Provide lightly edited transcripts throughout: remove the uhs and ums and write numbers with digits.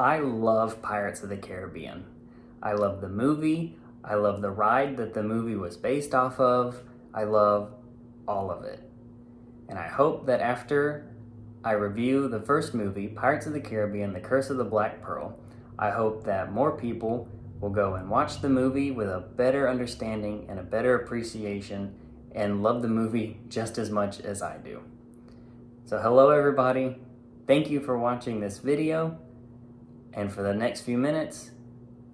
I love Pirates of the Caribbean. I love the movie. I love the ride that the movie was based off of. I love all of it. And I hope that after I review the first movie, Pirates of the Caribbean, The Curse of the Black Pearl, I hope that more people will go and watch the movie with a better understanding and a better appreciation and love the movie just as much as I do. So hello everybody. Thank you for watching this video. And for the next few minutes,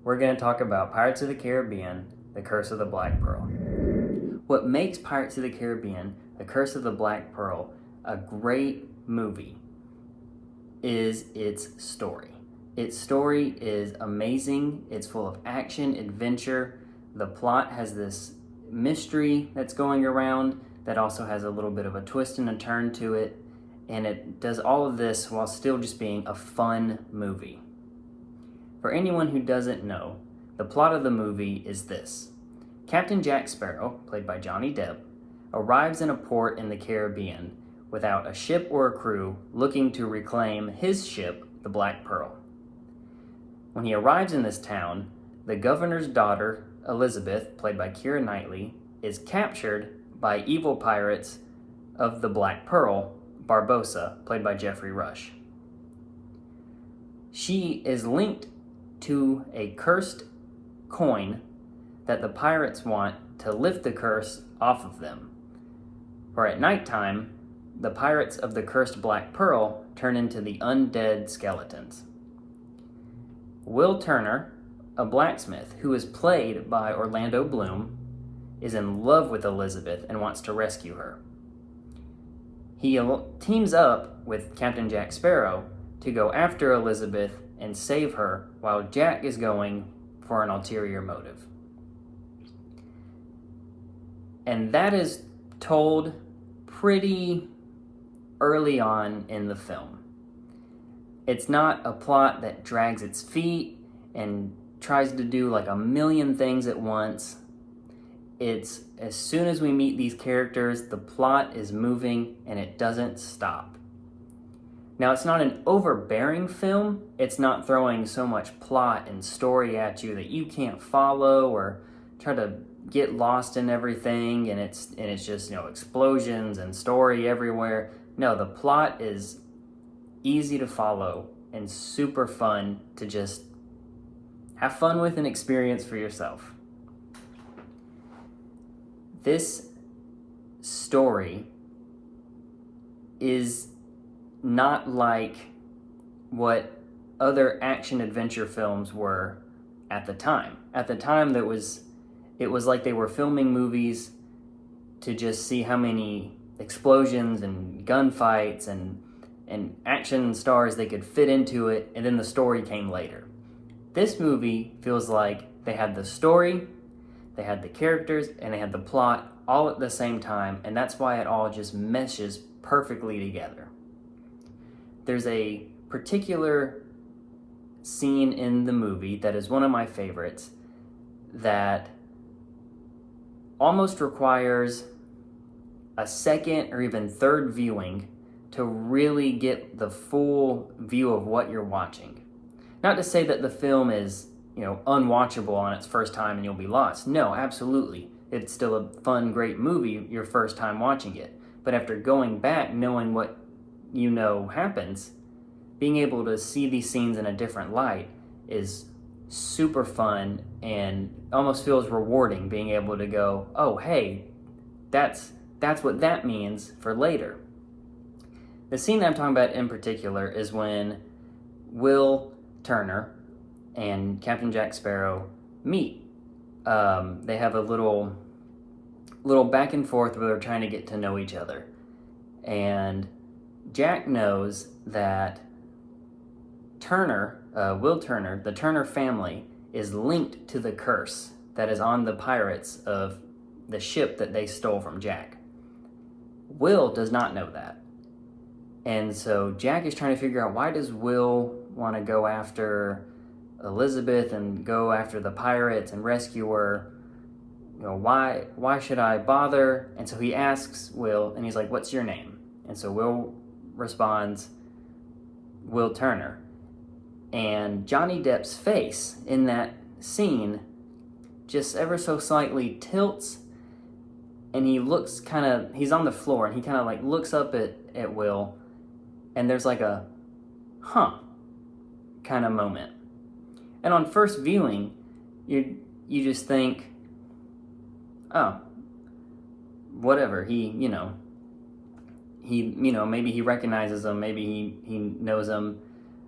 we're going to talk about Pirates of the Caribbean, The Curse of the Black Pearl. What makes Pirates of the Caribbean, The Curse of the Black Pearl a great movie is its story. Its story is amazing. It's full of action, adventure. The plot has this mystery that's going around that also has a little bit of a twist and a turn to it. And it does all of this while still just being a fun movie. For anyone who doesn't know, the plot of the movie is this. Captain Jack Sparrow, played by Johnny Depp, arrives in a port in the Caribbean without a ship or a crew looking to reclaim his ship, the Black Pearl. When he arrives in this town, the governor's daughter, Elizabeth, played by Keira Knightley, is captured by evil pirates of the Black Pearl, Barbossa, played by Jeffrey Rush. She is linked to a cursed coin that the pirates want to lift the curse off of them. For at nighttime, the pirates of the cursed Black Pearl turn into the undead skeletons. Will Turner, a blacksmith who is played by Orlando Bloom, is in love with Elizabeth and wants to rescue her. He teams up with Captain Jack Sparrow to go after Elizabeth and save her while Jack is going for an ulterior motive. And that is told pretty early on in the film. It's not a plot that drags its feet and tries to do like a million things at once. It's as soon as we meet these characters, the plot is moving and it doesn't stop. Now, it's not an overbearing film. It's not throwing so much plot and story at you that you can't follow or try to get lost in everything and it's just, explosions and story everywhere. No, the plot is easy to follow and super fun to just have fun with and experience for yourself. This story is not like what other action-adventure films were at the time. At the time, it was like they were filming movies to just see how many explosions and gunfights and action stars they could fit into it, and then the story came later. This movie feels like they had the story, they had the characters, and they had the plot all at the same time, and that's why it all just meshes perfectly together. There's a particular scene in the movie that is one of my favorites that almost requires a second or even third viewing to really get the full view of what you're watching. Not to say that the film is, unwatchable on its first time and you'll be lost. No, absolutely. It's still a fun, great movie your first time watching it. But after going back, knowing what happens, being able to see these scenes in a different light is super fun and almost feels rewarding, being able to go, oh, hey, that's what that means for later. The scene that I'm talking about in particular is when Will Turner and Captain Jack Sparrow meet. They have a little back and forth where they're trying to get to know each other. And Jack knows that Will Turner, the Turner family, is linked to the curse that is on the pirates of the ship that they stole from Jack. Will does not know that. And so Jack is trying to figure out, why does Will want to go after Elizabeth and go after the pirates and rescue her? Why should I bother? And so he asks Will, and he's like, what's your name? And so Will responds, Will Turner. And Johnny Depp's face in that scene just ever so slightly tilts, and he looks he's on the floor, and he kind of like looks up at Will, and there's like a huh kind of moment. And on first viewing, you just think, oh, whatever, maybe he recognizes him, maybe he knows him.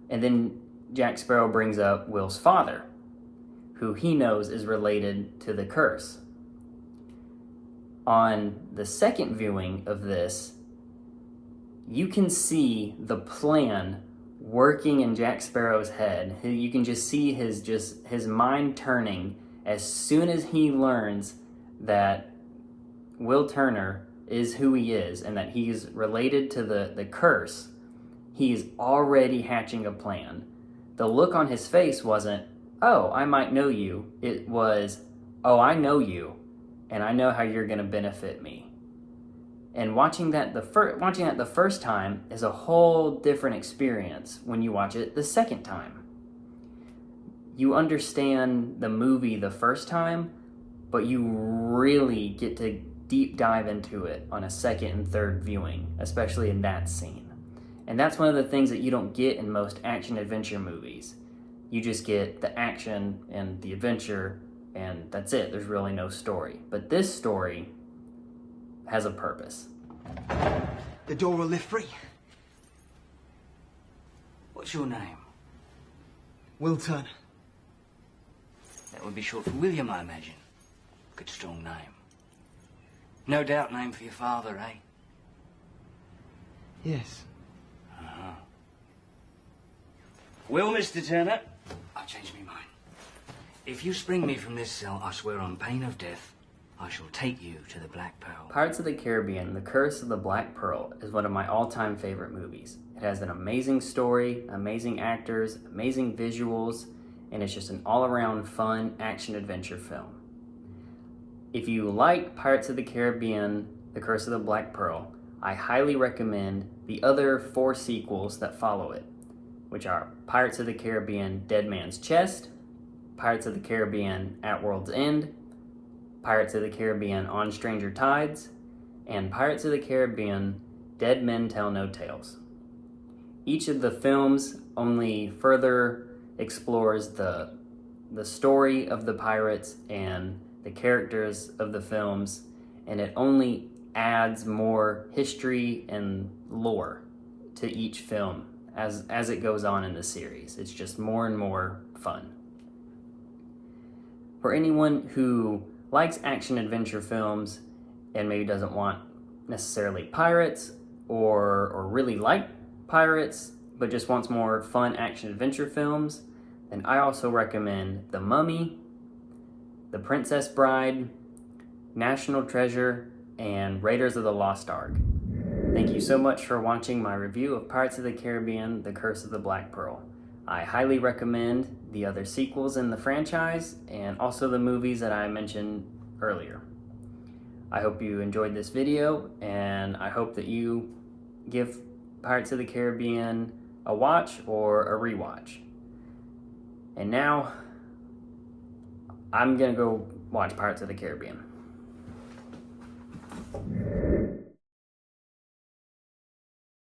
And then Jack Sparrow brings up Will's father, who he knows is related to the curse. On the second viewing of this, you can see the plan working in Jack Sparrow's head. You can just see his mind turning as soon as he learns that Will Turner is who he is and that he's related to the curse. He's already hatching a plan. The look on his face wasn't, oh, I might know you. It was, oh, I know you, and I know how you're going to benefit me. And watching that the first time is a whole different experience when you watch it the second time. You understand the movie the first time, but you really get to deep dive into it on a second and third viewing, especially in that scene. And that's one of the things that you don't get in most action-adventure movies. You just get the action and the adventure, and that's it. There's really no story. But this story has a purpose. The door will lift free. What's your name? Will Turner. That would be short for William, I imagine. Good, strong name. No doubt name for your father, eh? Yes. Uh-huh. Well, Mr. Turner, I've changed my mind. If you spring me from this cell, I swear on pain of death, I shall take you to the Black Pearl. Pirates of the Caribbean, The Curse of the Black Pearl is one of my all-time favorite movies. It has an amazing story, amazing actors, amazing visuals, and it's just an all-around fun action-adventure film. If you like Pirates of the Caribbean, The Curse of the Black Pearl, I highly recommend the other 4 sequels that follow it, which are Pirates of the Caribbean, Dead Man's Chest, Pirates of the Caribbean, At World's End, Pirates of the Caribbean, On Stranger Tides, and Pirates of the Caribbean, Dead Men Tell No Tales. Each of the films only further explores the story of the pirates and the characters of the films, and it only adds more history and lore to each film as it goes on in the series. It's just more and more fun. For anyone who likes action-adventure films and maybe doesn't want necessarily pirates or really like pirates but just wants more fun action-adventure films, then I also recommend The Mummy, The Princess Bride, National Treasure, and Raiders of the Lost Ark. Thank you so much for watching my review of Pirates of the Caribbean, The Curse of the Black Pearl. I highly recommend the other sequels in the franchise and also the movies that I mentioned earlier. I hope you enjoyed this video, and I hope that you give Pirates of the Caribbean a watch or a rewatch. And now, I'm gonna go watch Pirates of the Caribbean.